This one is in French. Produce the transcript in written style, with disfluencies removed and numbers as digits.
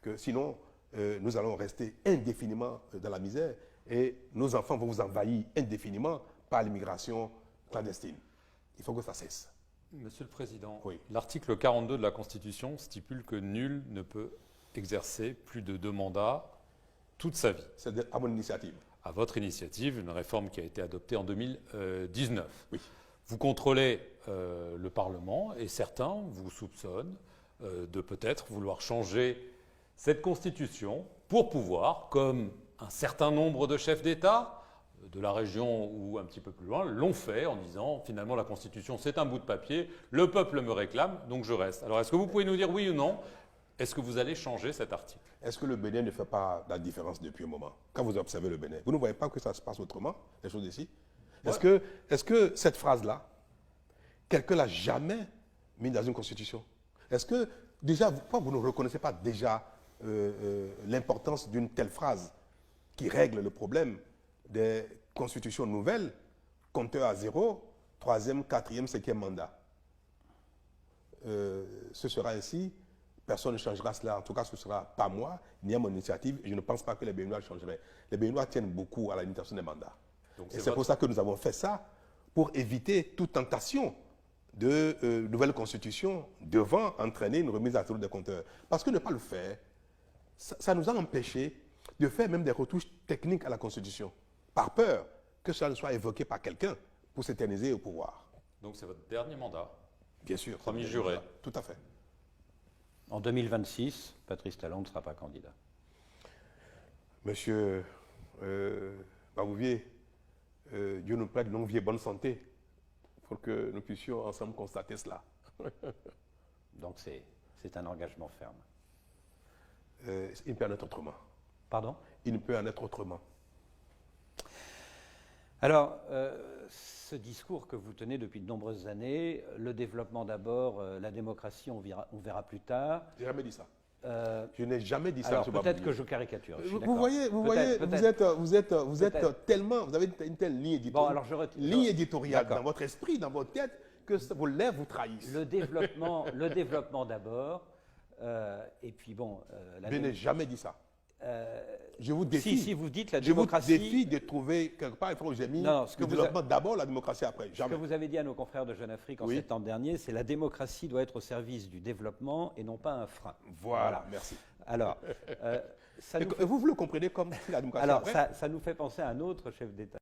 que sinon, nous allons rester indéfiniment dans la misère et nos enfants vont vous envahir indéfiniment par l'immigration clandestine. Il faut que ça cesse. Monsieur le Président, Oui. l'article 42 de la Constitution stipule que nul ne peut exercer plus de 2 mandats toute sa vie. C'est à mon initiative. À votre initiative, une réforme qui a été adoptée en 2019. Oui. Vous contrôlez le Parlement et certains vous soupçonnent de peut-être vouloir changer cette Constitution pour pouvoir, comme un certain nombre de chefs d'État de la région ou un petit peu plus loin, l'ont fait en disant finalement la Constitution c'est un bout de papier, le peuple me réclame, donc je reste. Alors est-ce que vous pouvez nous dire oui ou non, est-ce que vous allez changer cet article? Est-ce que le Bénin ne fait pas la différence depuis un moment? Quand vous observez le Bénin, vous ne voyez pas que ça se passe autrement, les choses ici? Ouais. Est-ce que cette phrase-là, quelqu'un l'a jamais mise dans une constitution? Est-ce que déjà, pourquoi vous ne reconnaissez pas déjà l'importance d'une telle phrase qui règle le problème des constitutions nouvelles, compteur à 0, 3e, 4e, 5e mandat? Ce sera ainsi. Personne ne changera cela. En tout cas, ce ne sera pas moi, ni à mon initiative. Et je ne pense pas que les Béninois changeraient. Les Béninois tiennent beaucoup à la limitation des mandats. Et c'est pour ça que nous avons fait ça, pour éviter toute tentation de nouvelle constitution devant entraîner une remise à zéro des compteurs. Parce que ne pas le faire, ça nous a empêchés de faire même des retouches techniques à la constitution, par peur que cela ne soit évoqué par quelqu'un pour s'éterniser au pouvoir. Donc c'est votre dernier mandat? Bien sûr. Premier juré. Tout à fait. En 2026, Patrice Talon ne sera pas candidat. Monsieur Babouvier, Dieu nous prête longue vie et bonne santé pour que nous puissions ensemble constater cela. Donc c'est un engagement ferme. Il ne peut en être autrement. Pardon? Il ne peut en être autrement. Alors, ce discours que vous tenez depuis de nombreuses années, le développement d'abord, la démocratie, on verra plus tard. Je n'ai jamais dit ça. Je n'ai jamais dit ça. Alors peut-être que je caricature. Vous voyez, vous êtes tellement, vous avez une telle ligne éditoriale dans votre esprit, dans votre tête, que vos lèvres vous trahissent. Le développement d'abord, et puis bon. Je n'ai jamais dit ça. Je vous défie. Si vous dites la démocratie. Je vous défie de trouver quelque part, il faut que j'ai mis le développement d'abord, la démocratie après. Jamais. Ce que vous avez dit à nos confrères de Jeune Afrique en septembre dernier, c'est la démocratie doit être au service du développement et non pas un frein. Voilà. Merci. Alors, vous le comprenez comme la démocratie après? Alors, ça nous fait penser à un autre chef d'État.